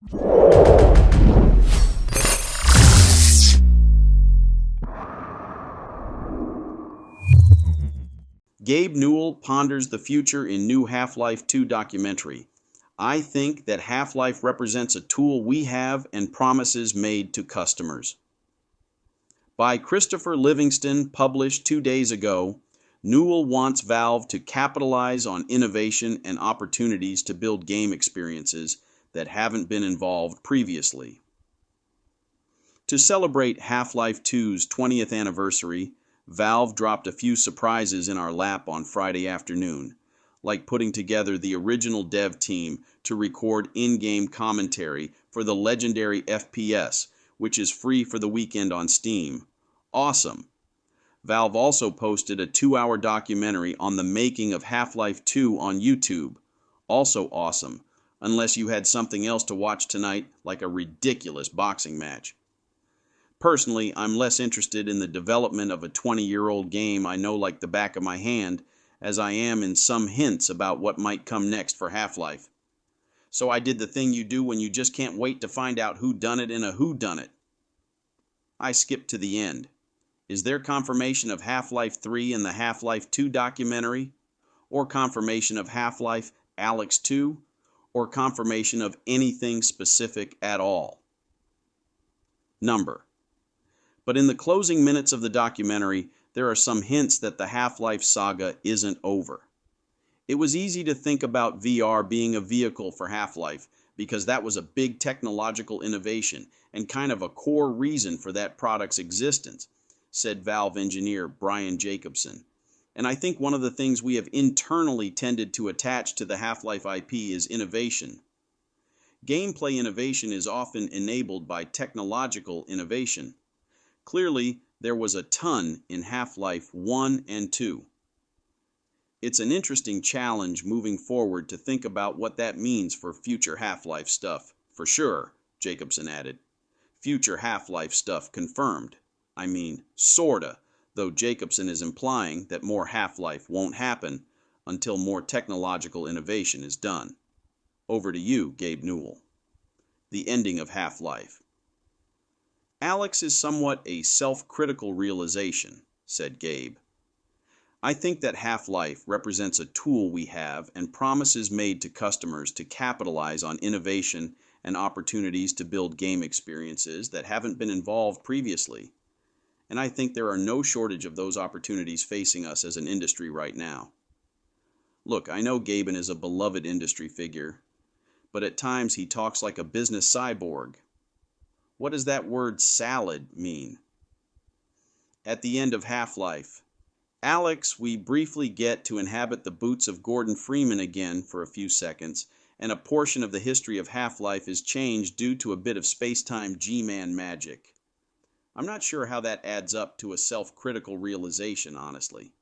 Gabe Newell ponders the future in new Half-Life 2 documentary. I think that Half-Life represents a tool we have and promises made to customers. By Christopher Livingston, published 2 days ago, Newell wants Valve to capitalize on innovation and opportunities to build game experiences that haven't been involved previously. To celebrate Half-Life 2's 20th anniversary, Valve dropped a few surprises in our lap on Friday afternoon, like putting together the original dev team to record in-game commentary for the legendary FPS, which is free for the weekend on Steam. Awesome! Valve also posted a 2-hour documentary on the making of Half-Life 2 on YouTube. Also awesome, unless you had something else to watch tonight, like a ridiculous boxing match. Personally, I'm less interested in the development of a 20-year-old game I know like the back of my hand, as I am in some hints about what might come next for Half-Life. So I did the thing you do when you just can't wait to find out who done it in a whodunit. I skipped to the end. Is there confirmation of Half-Life 3 in the Half-Life 2 documentary? Or confirmation of Half-Life Alyx 2? Or confirmation of anything specific at all? Number. But in the closing minutes of the documentary, there are some hints that the Half-Life saga isn't over. It was easy to think about VR being a vehicle for Half-Life because that was a big technological innovation and kind of a core reason for that product's existence, said Valve engineer Brian Jacobson. And I think one of the things we have internally tended to attach to the Half-Life IP is innovation. Gameplay innovation is often enabled by technological innovation. Clearly, there was a ton in Half-Life 1 and 2. It's an interesting challenge moving forward to think about what that means for future Half-Life stuff, for sure, Jacobson added. Future Half-Life stuff confirmed. I mean, sorta, though Jacobson is implying that more Half-Life won't happen until more technological innovation is done. Over to you, Gabe Newell. The ending of Half-Life. Alyx is somewhat a self-critical realization, said Gabe. I think that Half-Life represents a tool we have and promises made to customers to capitalize on innovation and opportunities to build game experiences that haven't been involved previously. And I think there are no shortage of those opportunities facing us as an industry right now. Look, I know Gaben is a beloved industry figure, but at times he talks like a business cyborg. What does that word salad mean? At the end of Half-Life, Alyx, we briefly get to inhabit the boots of Gordon Freeman again for a few seconds, and a portion of the history of Half-Life is changed due to a bit of space-time G-Man magic. I'm not sure how that adds up to a self-critical realization, honestly.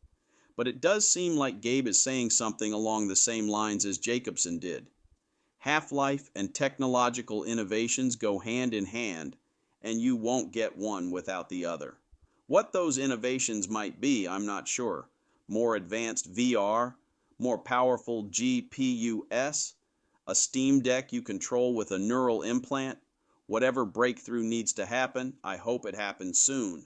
But it does seem like Gabe is saying something along the same lines as Jacobson did. Half-Life and technological innovations go hand in hand, and you won't get one without the other. What those innovations might be, I'm not sure. More advanced VR, more powerful GPUs, a Steam Deck you control with a neural implant. Whatever breakthrough needs to happen, I hope it happens soon.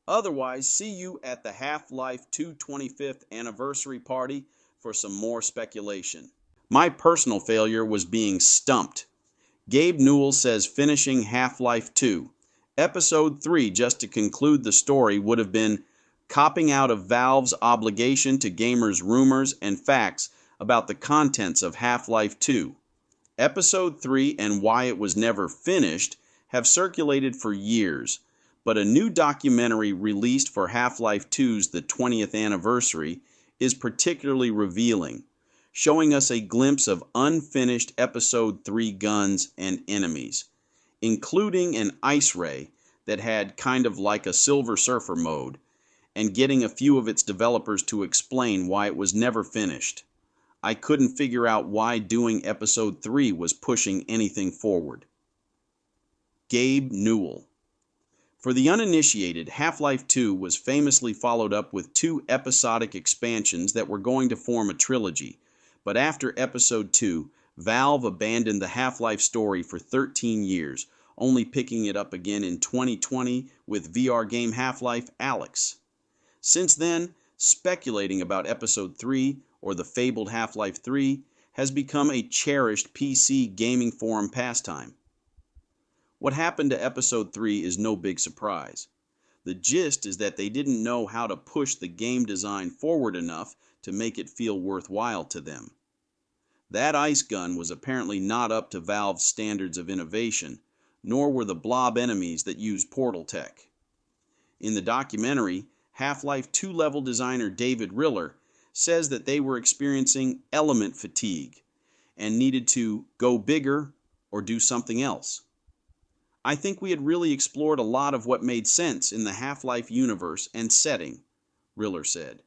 Otherwise, see you at the Half-Life 2 25th anniversary party for some more speculation. My personal failure was being stumped. Gabe Newell says finishing Half-Life 2. Episode 3, just to conclude the story, would have been copping out of Valve's obligation to gamers' rumors and facts about the contents of Half-Life 2. Episode 3 and why it was never finished have circulated for years, but a new documentary released for Half-Life 2's the 20th anniversary is particularly revealing, showing us a glimpse of unfinished Episode 3 guns and enemies, including an ice ray that had kind of like a Silver Surfer mode, and getting a few of its developers to explain why it was never finished. I couldn't figure out why doing Episode 3 was pushing anything forward. Gabe Newell. For the uninitiated, Half-Life 2 was famously followed up with 2 episodic expansions that were going to form a trilogy, but after Episode 2, Valve abandoned the Half-Life story for 13 years, only picking it up again in 2020 with VR game Half-Life Alyx. Since then, speculating about Episode 3 or the fabled Half-Life 3 has become a cherished PC gaming forum pastime. What happened to Episode 3 is no big surprise. The gist is that they didn't know how to push the game design forward enough to make it feel worthwhile to them. That ice gun was apparently not up to Valve's standards of innovation, nor were the blob enemies that used portal tech. In the documentary, Half-Life 2 level designer David Riller says that they were experiencing element fatigue and needed to go bigger or do something else. I think we had really explored a lot of what made sense in the Half-Life universe and setting, Riller said.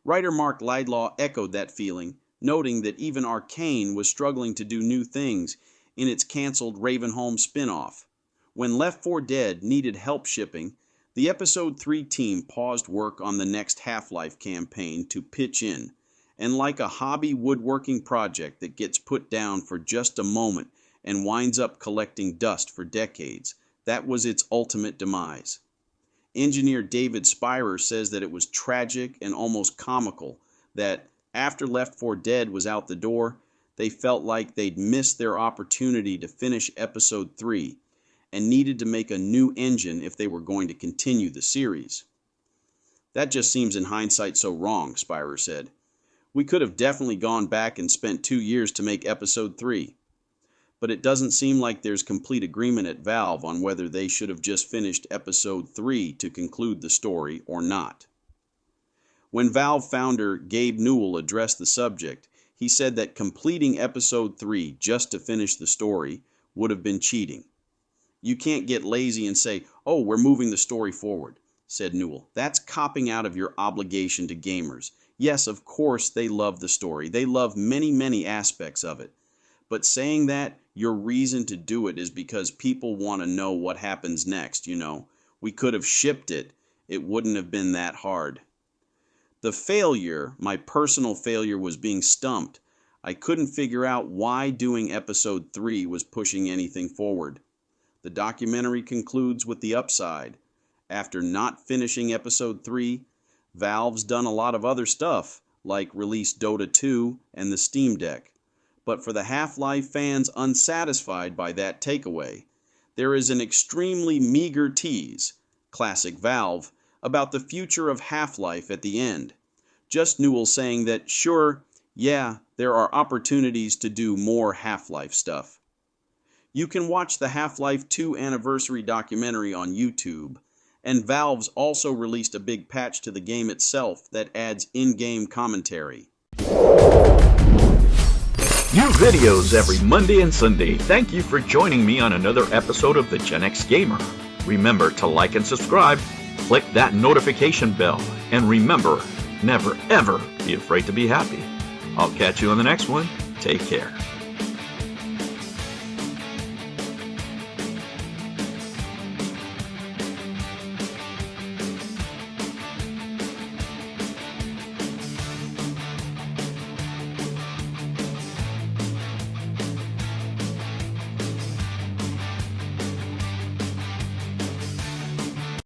Writer Mark Laidlaw echoed that feeling, noting that even Arcane was struggling to do new things in its canceled Ravenholm spin-off. When Left 4 Dead needed help shipping, the Episode 3 team paused work on the next Half-Life campaign to pitch in, and like a hobby woodworking project that gets put down for just a moment and winds up collecting dust for decades, that was its ultimate demise. Engineer David Spirer says that it was tragic and almost comical that, after Left 4 Dead was out the door, they felt like they'd missed their opportunity to finish Episode 3 and needed to make a new engine if they were going to continue the series. That just seems in hindsight so wrong, Spirer said. We could have definitely gone back and spent 2 years to make Episode 3. But it doesn't seem like there's complete agreement at Valve on whether they should have just finished Episode 3 to conclude the story or not. When Valve founder Gabe Newell addressed the subject, he said that completing Episode 3 just to finish the story would have been cheating. You can't get lazy and say, "Oh, we're moving the story forward," said Newell. That's copping out of your obligation to gamers. Yes, of course they love the story. They love many, many aspects of it. But saying that your reason to do it is because people want to know what happens next, We could have shipped it. It wouldn't have been that hard. The failure, my personal failure, was being stumped. I couldn't figure out why doing Episode 3 was pushing anything forward. The documentary concludes with the upside. After not finishing Episode 3, Valve's done a lot of other stuff, like release Dota 2 and the Steam Deck. But for the Half-Life fans unsatisfied by that takeaway, there is an extremely meager tease, classic Valve, about the future of Half-Life at the end. Just Newell saying that, sure, yeah, there are opportunities to do more Half-Life stuff. You can watch the Half-Life 2 anniversary documentary on YouTube, and Valve's also released a big patch to the game itself that adds in-game commentary. New videos every Monday and Sunday. Thank you for joining me on another episode of the Gen X Gamer. Remember to like and subscribe, click that notification bell, and remember, never ever be afraid to be happy. I'll catch you on the next one. Take care.